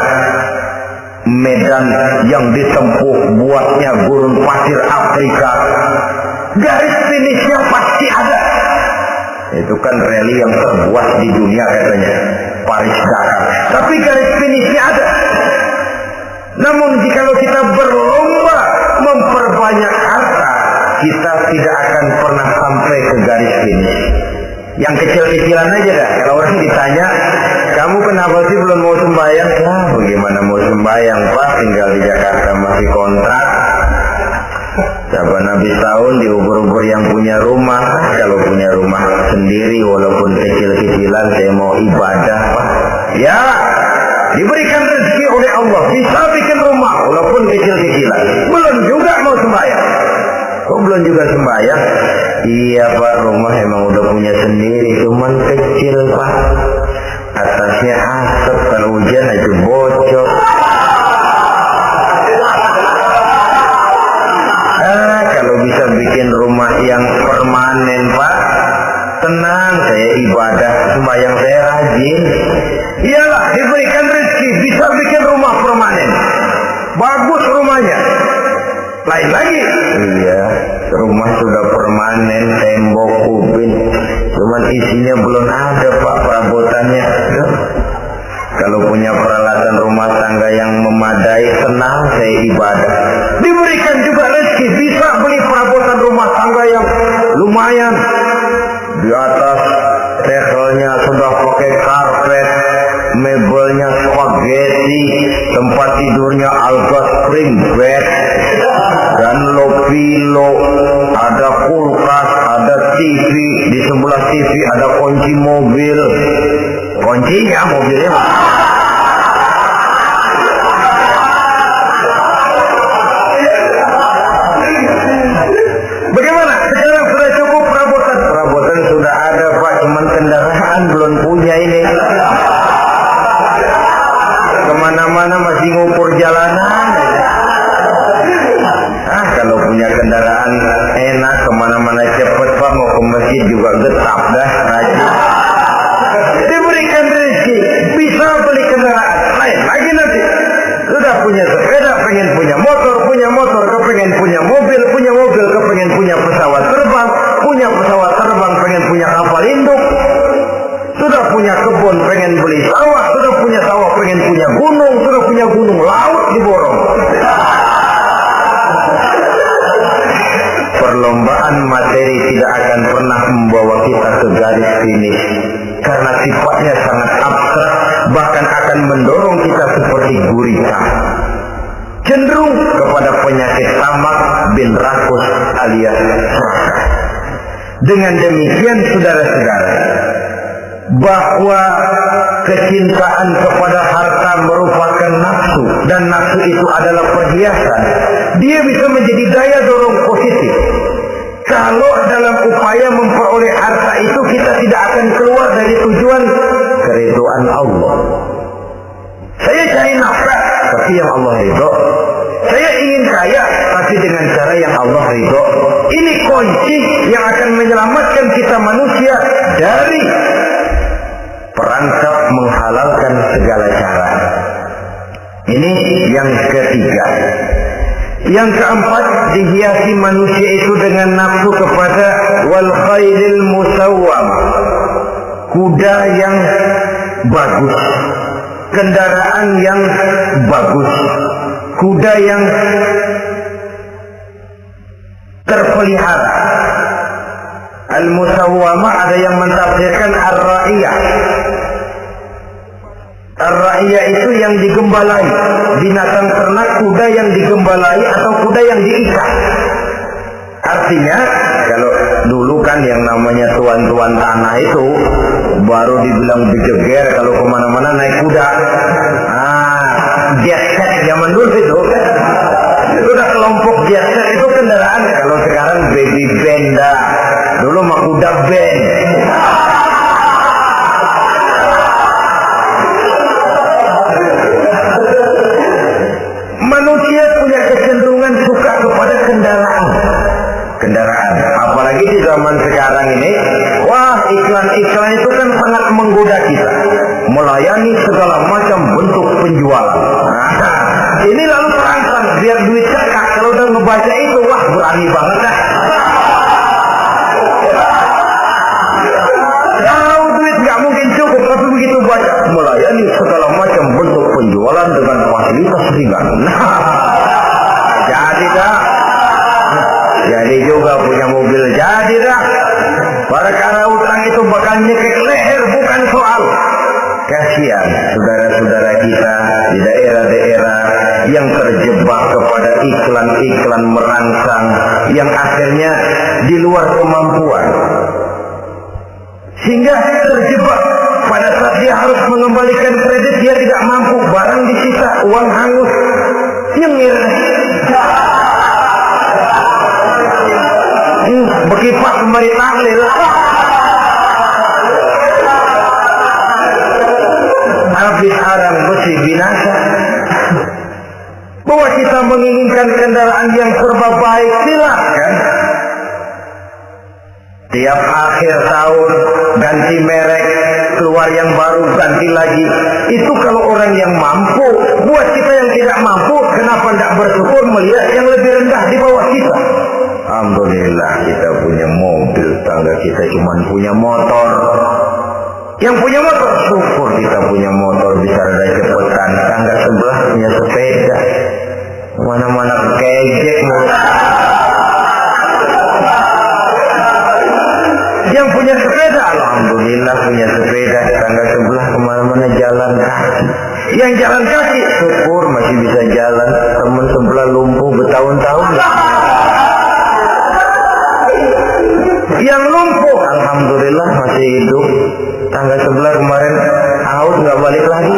medan yang ditempuh buatnya gurun pasir Afrika, garis finishnya pasti ada. Itu kan rally yang terbuat di dunia katanya, Paris-Dakar. Tapi garis finishnya ada. Namun jikalau kita berlomba memperbanyak harta, kita tidak akan pernah sampai ke garis finish. Yang kecil-kecilan aja dah. Kalau orang ditanya, kamu kenapa sih belum mau sembahyang? Nah, bagaimana mau sembahyang Pak? Tinggal di Jakarta masih kontrak. Saban habis tahun diukur-ukur yang punya rumah. Kalau punya rumah sendiri walaupun kecil-kecilan, saya mau ibadah Pak. Ya, diberikan rezeki oleh Allah, bisa bikin rumah walaupun kecil-kecilan. Belum juga mau sembahyang. Kok belum juga sembahyang? Iya Pak, rumah emang udah punya sendiri, cuman kecil Pak. Atasnya rajin. Iyalah diberikan rezeki bisa bikin rumah permanen. Bagus rumahnya. Lain lagi. Iya, rumah sudah permanen, tembok ubin, cuman isinya belum ada Pak perabotannya. Kalau punya peralatan rumah tangga yang memadai, senang saya ibadah. Diberikan juga rezeki bisa beli perabotan rumah tangga yang lumayan. Di atas tegelnya sudah pakai karpet, mebelnya spaghetti, tempat tidurnya alga spring bed dan lopilo, ada kulkas, ada TV, di sebelah TV ada kunci mobil. Kuncinya mobilnya. Bagaimana? Sekarang sudah cukup perabotan. Perabotan sudah ada Pak, cuman kendaraan belum punya ini. Kemana-mana masih ngukur jalanan. Kalau punya kendaraan enak, kemana-mana cepet Pak, mau ke masjid juga getap dah, rajin. Diberikan rezeki, bisa beli kendaraan. Lain lagi nanti. Sudah punya sepeda, pengen punya motor, kepengen punya mobil, kepengen punya pesawat terbang, pengen punya kapal induk. Sudah punya kebun, pengen beli sawah, sudah punya sawah, pengen punya gunung, sudah punya gunung, laut diborong. Perlombaan materi tidak akan pernah membawa kita ke garis finish, karena sifatnya sangat abstrak, bahkan akan mendorong kita seperti gurita, cenderung kepada penyakit tamak bin rakus alias serakah. Dengan demikian saudara-saudara, bahwa kecintaan kepada harta merupakan nafsu, dan nafsu itu adalah perhiasan, dia bisa menjadi daya dorong positif. Kalau dalam upaya memperoleh harta itu kita tidak akan keluar dari tujuan keridhaan Allah. Saya cari nafkah, tapi yang Allah ridho. Saya ingin kaya, tapi dengan cara yang Allah ridho. Ini kunci yang akan menyelamatkan kita manusia dari perangkap menghalalkan segala cara. Ini yang ketiga. Yang keempat, dihiasi manusia itu dengan nafsu kepada wal khailil musawwamah, kuda yang bagus, kendaraan yang bagus, kuda yang terpelihara. Al-musawwamah ada yang mentafsirkan ar-ra'iyah. Ar-ra'iyah itu yang digembalai, binatang ternak, kuda yang digembalai atau kuda yang diikat. Artinya, kalau dulu kan yang namanya tuan-tuan tanah itu baru dibilang bejeger kalau kemana-mana naik kuda. Jet set zaman dulu itu udah kelompok jet set itu kendaraan. Kalau sekarang baby benda, dulu mah kuda band. Manusia punya kecenderungan suka kepada kendaraan. Apalagi di zaman sekarang ini, wah, iklan-iklan itu kan sangat menggoda kita, melayani segala macam bentuk penjualan. Ini lalu terangsang biar duit cekak. Kalau udah ngebaca itu, wah, berani banget dah. Kalau duit nggak mungkin cukup, tapi begitu baca melayani segala macam bentuk penjualan dengan fasilitas ringan. Jadi dah. Jadi juga punya mobil, jadi dah. Perkara utang itu bakal nyekek leher, bukan soal. Kasihan saudara-saudara kita di daerah-daerah yang terjebak kepada iklan-iklan merangsang yang akhirnya di luar kemampuan, sehingga terjebak pada saat dia harus mengembalikan kredit, dia tidak mampu, barang disita, uang hangus, nyengir. Bekipak kembali tahlil. Habis arang besi binasa. Bahwa kita menginginkan kendaraan yang serba baik, silahkan. Tiap akhir tahun ganti merek, keluar yang baru, ganti lagi. Itu kalau orang yang mampu. Buat kita yang tidak mampu, kenapa tidak bersyukur melihat yang lebih rendah di bawah kita? Alhamdulillah kita punya mobil, tangga kita cuma punya motor. Yang punya motor, syukur kita punya motor bisa rada cepetan. Tangga sebelah punya sepeda, mana-mana kejek. Yang punya sepeda, alhamdulillah punya sepeda. Tangga sebelah kemana-mana jalan kaki. Yang jalan kaki, syukur masih bisa jalan. Teman sebelah lumpuh bertahun-tahun. Yang lumpuh, alhamdulillah masih hidup. Tangga sebelah kemarin haus nggak balik lagi.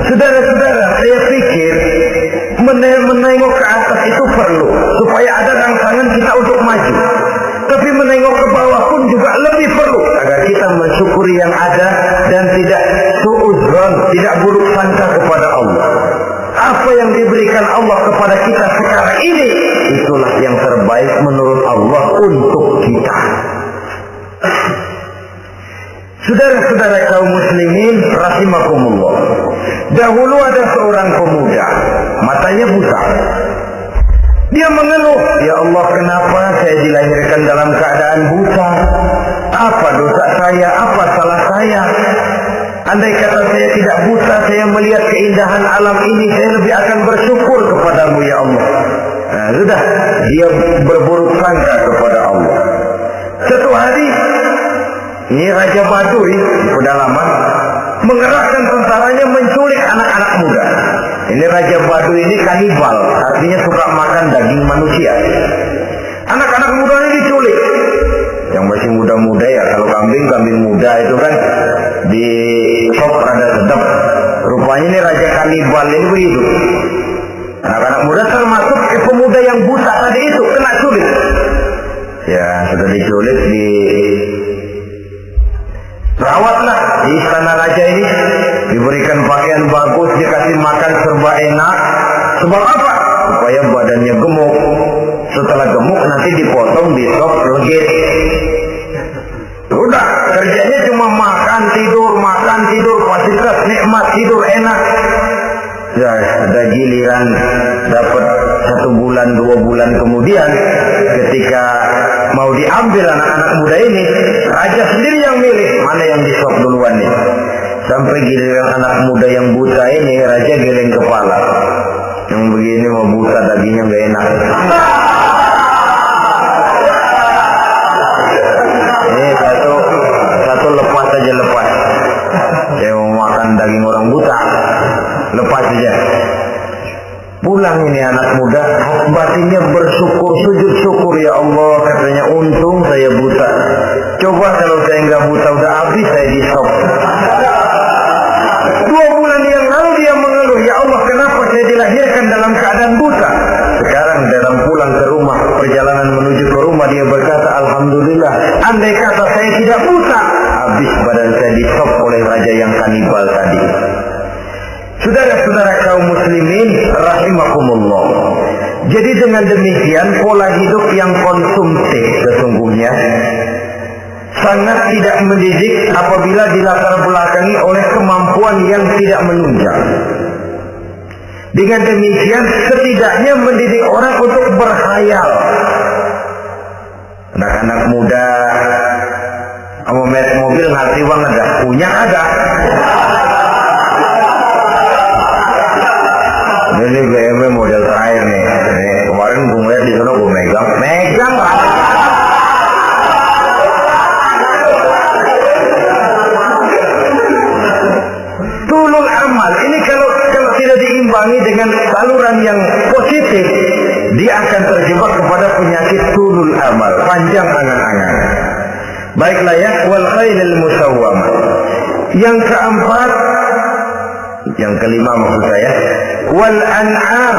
Saudara-saudara, saya pikir menengok ke atas itu perlu supaya ada rangsangan kita untuk maju. Tapi menengok ke bawah pun juga lebih perlu agar kita mensyukuri yang ada dan tidak suudzon, tidak buruk sangka kepada Allah. Apa yang diberikan Allah kepada kita sekarang ini, itulah yang terbaik menurut Allah untuk kita. Saudara-saudara kaum muslimin rahimakumullah. Dahulu ada seorang pemuda, matanya buta. Dia mengeluh, ya Allah, kenapa saya dilahirkan dalam keadaan buta? Apa dosa saya? Apa salah saya? Andai kata saya tidak buta, saya melihat keindahan alam ini, saya lebih akan bersyukur kepadamu ya Allah. Nah, sudah, dia berburuk sangka kepada Allah. Satu hari, ini Raja Baduy di pedalaman mengerahkan tentaranya menculik anak-anak muda. Ini Raja Baduy ini kanibal, artinya suka makan daging manusia. Anak-anak muda ini diculik. Yang masih muda-muda ya, kalau kambing muda itu kan di sop rada sedap. Rupanya ini Raja kanibal ini begitu. Anak-anak muda termasuk pemuda yang buta tadi itu kena culik. Ya, sudah diculik, rawatlah di istana raja ini, diberikan pakaian bagus, dikasih makan serba enak. Sebab apa? Supaya badannya gemuk. Setelah gemuk nanti dipotong di sop legit. Udah, kerjanya cuma makan tidur, fasilitas nikmat, tidur enak. Ya, ada giliran dapat 1 bulan 2 bulan kemudian, ketika mau diambil anak-anak muda ini, raja sendiri yang milih mana yang disop duluan nih. Sampai giliran anak muda yang buta ini, raja geleng kepala. Yang begini mau buta dagingnya gak enak. Ini satu lepas aja, lepas. Saya mau makan daging orang buta, lepas aja. Pulang ini anak muda, batinnya bersyukur, sujud syukur, ya Allah, katanya untung saya buta. Coba kalau saya nggak buta udah habis saya di stop. 2 bulan yang lalu dia mengeluh, ya Allah, kenapa saya dilahirkan dalam keadaan buta? Sekarang dalam pulang ke rumah, perjalanan menuju ke rumah, dia berkata, alhamdulillah, andai kata saya tidak buta, habis badan saya di stop oleh raja yang kanibal tadi. Saudara-saudara kaum muslimin rahimakumullah. Jadi dengan demikian pola hidup yang konsumtif sesungguhnya sangat tidak mendidik apabila dilatar belakangi oleh kemampuan yang tidak menunjang. Dengan demikian setidaknya mendidik orang untuk berkhayal. Anak-anak muda mau merek mobil ngerti banget dah, punya ada. Ini BMW model terakhir nih. Kemarin gue ngeliat di sana, gue megang. Tulul amal ini kalau tidak diimbangi dengan saluran yang positif, dia akan terjebak kepada penyakit tulul amal, panjang angan-angan. Baiklah ya, wal khailil musawwamah. Yang keempat, yang kelima maksud saya, wal an'am,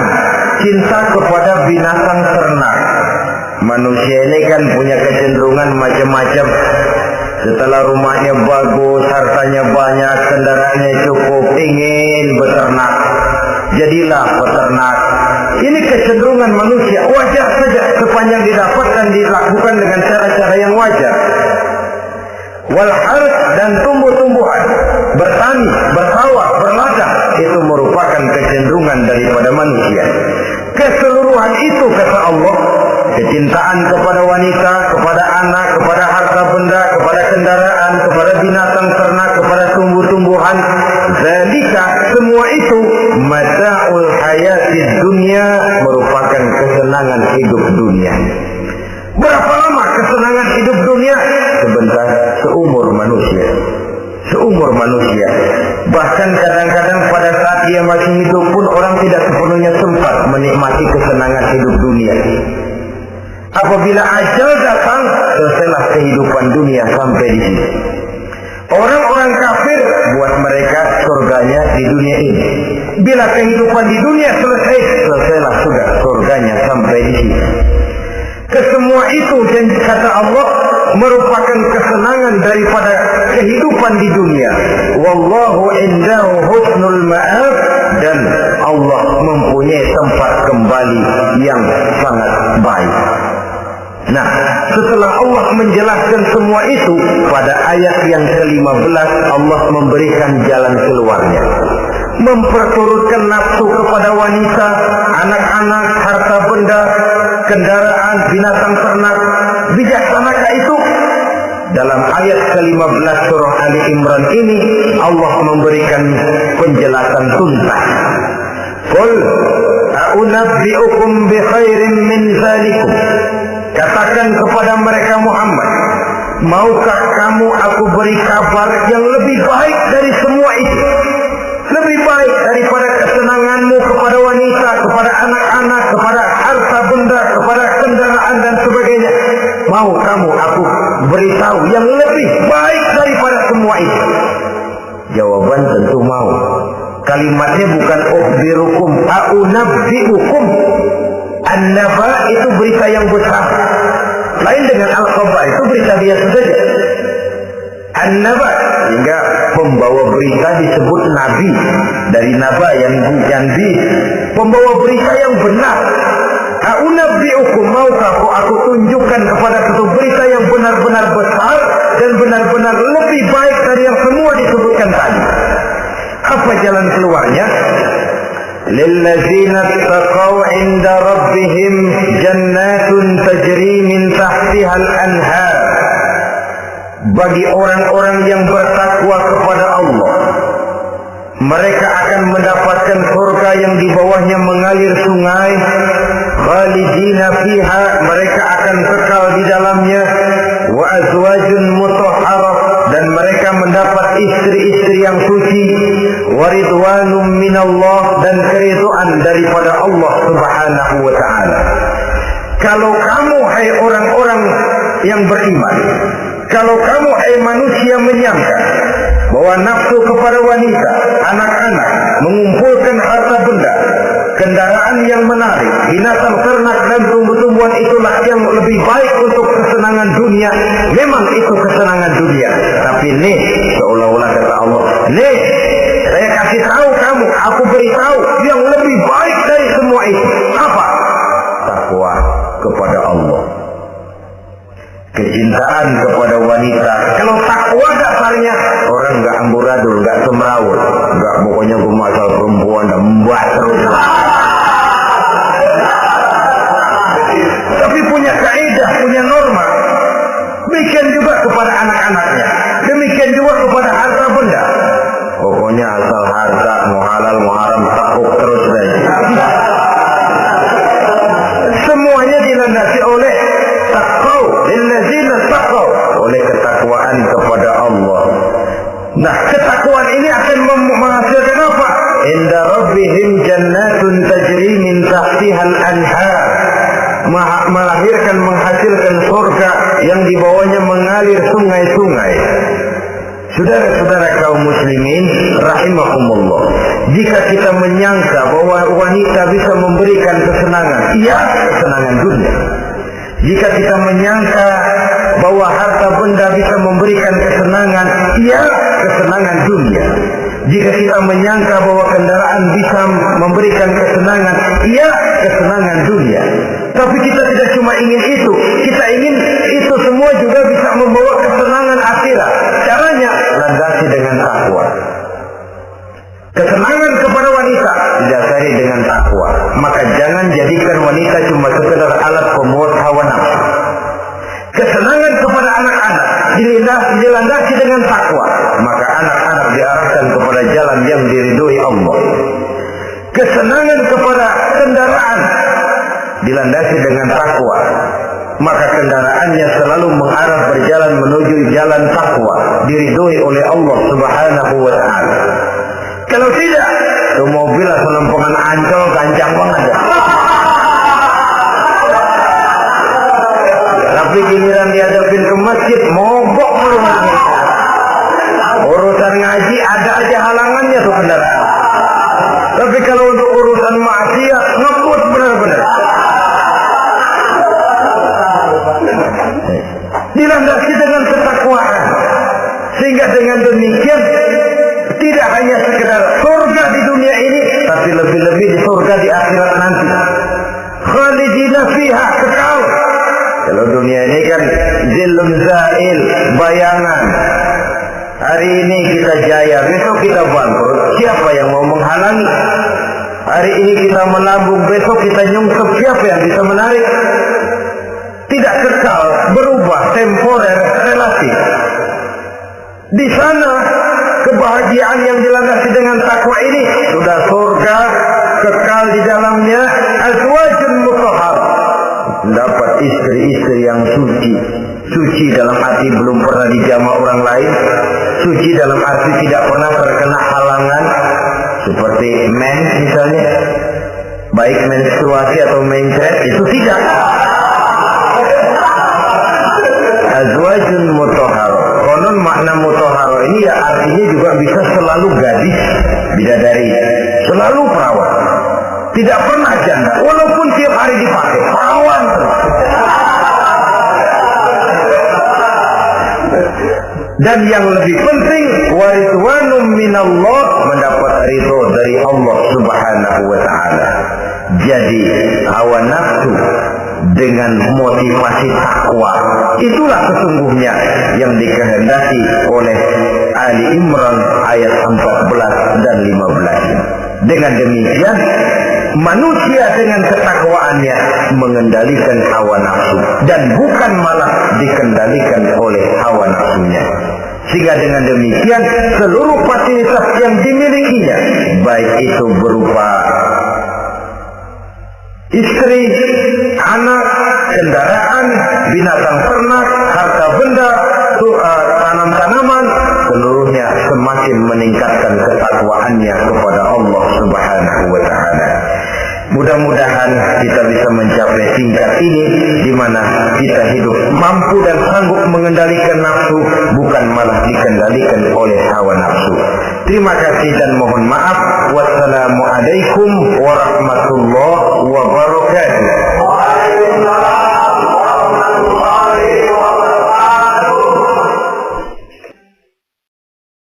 cinta kepada binatang ternak. Manusia ini kan punya kecenderungan macam-macam. Setelah rumahnya bagus, hartanya banyak, kendaraannya cukup, ingin beternak. Jadilah peternak. Ini kecenderungan manusia, wajar saja sepanjang didapat dan dilakukan dengan cara-cara yang wajar. wal harth, dan tumbuh-tumbuhan, bertani, bersawah, berladang, itu merupakan kecenderungan daripada manusia. Keseluruhan itu, kata Allah, kecintaan kepada wanita, kepada anak, kepada harta benda, kepada kendaraan, kepada binatang ternak, kepada tumbuh-tumbuhan, zalika, semua itu mata'ul hayatid dunia, merupakan kesenangan hidup dunia. Berapa lama kesenangan hidup dunia? Sebentar, seumur manusia. Seumur manusia. Bahkan kadang-kadang pada saat dia masih hidup pun orang tidak sepenuhnya sempat menikmati kesenangan hidup dunia. Apabila ajal datang, selesailah kehidupan dunia sampai di sini. Orang-orang kafir, buat mereka surganya di dunia ini. Bila kehidupan di dunia selesai, selesailah sudah surganya sampai di sini. Kesemua itu, dan kata Allah, merupakan kesenangan daripada kehidupan di dunia. Wallahu indahu husnul ma'ab, dan Allah mempunyai tempat kembali yang sangat baik. Nah, setelah Allah menjelaskan semua itu, pada ayat yang ke-15 Allah memberikan jalan keluarnya. Memperturutkan nafsu kepada wanita, anak-anak, harta benda, kendaraan, binatang ternak. Bijaksanakah itu? Dalam ayat ke-15 surah Ali Imran ini Allah memberikan penjelasan tuntas. Qul a'unabbi'ukum bi khairin min zalikum. Katakan kepada mereka Muhammad, maukah kamu aku beri kabar yang lebih baik dari semua itu? Lebih baik daripada kesenanganmu kepada wanita, kepada anak-anak, kepada harta benda, kepada kendaraan dan sebagainya. Mau kamu aku beritahu yang lebih baik daripada semua itu? Jawaban tentu mau. Kalimatnya bukan ukhbirukum, a'unabbi'ukum. An-naba itu berita yang besar. Lain dengan al-khabar, itu berita biasa saja. An-naba, sehingga pembawa berita disebut nabi. Dari naba yang janji, pembawa berita yang benar. A'unabbi'ukum, maukah aku tunjukkan kepada satu berita yang benar-benar besar dan benar-benar lebih baik dari yang semua disebutkan tadi. Apa jalan keluarnya? Lillazina taqaw 'inda rabbihim jannatun tajri min tahtiha al-anhar. Bagi orang-orang yang bertakwa kepada Allah, mereka akan mendapatkan surga yang di bawahnya mengalir sungai. Khalidina fiha, mereka akan kekal di dalamnya. Wa azwajun mutahharah, dan mereka mendapat istri-istri yang suci. Wa ridwanum minallah, dan keridhaan daripada Allah Subhanahu wa taala. Kalau kamu hai orang-orang yang beriman, kalau kamu hai manusia menyangka bahwa nafsu kepada wanita, anak-anak, mengumpulkan harta benda, kendaraan yang menarik, binatang ternak dan tumbuh-tumbuhan itulah yang lebih baik untuk kesenangan dunia, memang itu kesenangan dunia. Tapi nih, seolah-olah kata Allah, nih, saya kasih tahu kamu, aku beritahu yang lebih baik dari semua itu. Apa? Takwa kepada Allah. Kecintaan kepada wanita. Kalau takwa dasarnya, orang nggak amburadul, nggak semrawut, nggak pokoknya pemasal perempuan dan membuat terus. Tapi punya kaidah, punya norma. Demikian juga kepada anak-anaknya. Demikian juga kepada harta benda. Pokoknya asal harta, mau halal, mau haram, takut terus saja. Semuanya dilandasi oleh taqwa, lillazina taqaw, oleh ketakwaan kepada Allah. Nah, ketakwaan ini akan menghasilkan apa? Inda rabbihim jannatun tajri min tahtiha al-anhar. Melahirkan, menghasilkan surga yang di bawahnya mengalir sungai-sungai. Saudara-saudara kaum muslimin rahimakumullah, jika kita menyangka bahwa wanita bisa memberikan kesenangan, iya, kesenangan dunia. Jika kita menyangka bahwa harta benda bisa memberikan kesenangan, iya, kesenangan dunia. Jika kita menyangka bahwa kendaraan bisa memberikan kesenangan, iya, kesenangan dunia. Tapi kita tidak cuma ingin itu, kita ingin itu semua juga bisa membawa kesenangan akhirat. dilandasi dengan takwa, maka anak-anak diarahkan kepada jalan yang diridhoi Allah. Kesenangan kepada kendaraan dilandasi dengan takwa, maka kendaraannya selalu mengarah berjalan menuju jalan takwa, diridhoi oleh Allah Subhanahu wa taala. Kalau tidak, itu mobil selempongan Ancol gancang banget ya. Tapi giliran dihadapin ke masjid, mogok melulu. Urusan ngaji ada aja halangannya tuh kendaraan. Tapi kalau untuk urusan maksiat, ngebut benar-benar. Dilandasi dengan ketakwaan, sehingga dengan demikian tidak hanya sekedar surga di dunia ini, tapi lebih-lebih di surga di akhirat nanti. Khalidina fiha, kekal. Kalau dunia ini kan zillun zail, bayangan. Hari ini kita jaya, besok kita bangkrut. Siapa yang mau menghalangi? Hari ini kita melambung, besok kita nyungsep. Siapa yang bisa menarik? Tidak kekal, berubah, temporer, relatif. Di sana kebahagiaan yang dilandasi dengan takwa ini sudah surga, kekal di dalamnya, azwajun mutahhar. Dapat istri-istri yang suci. Suci dalam arti belum pernah dijamah orang lain. Suci dalam arti tidak pernah terkena halangan. Seperti mens misalnya, baik menstruasi atau mencret, itu tidak. Azwajun mutahhar. Konon makna mutahhar ini ya artinya juga bisa selalu gadis, bidadari, selalu perawan. Tidak pernah janda, walaupun tiap hari dipakai, perawan terus. Dan yang lebih penting, waridwanum minallah, mendapat ridho dari Allah Subhanahu wa taala. Jadi hawa nafsu dengan motivasi takwa, itulah sesungguhnya yang dikehendaki oleh Ali Imran ayat 14 dan 15. Dengan demikian, manusia dengan ketakwaannya mengendalikan hawa nafsu dan bukan malah dikendalikan oleh hawa nafsunya. Sehingga dengan demikian seluruh fasilitas yang dimilikinya, baik itu berupa istri, anak, kendaraan, binatang ternak, harta benda, tanam-tanaman, seluruhnya semakin meningkatkan ketakwaannya kepada Allah Subhanahu wa taala. Mudah-mudahan kita bisa mencapai tingkat ini di mana kita hidup mampu dan sanggup mengendalikan nafsu, bukan malah dikendalikan oleh hawa nafsu. Terima kasih dan mohon maaf. Wassalamualaikum warahmatullahi wabarakatuh.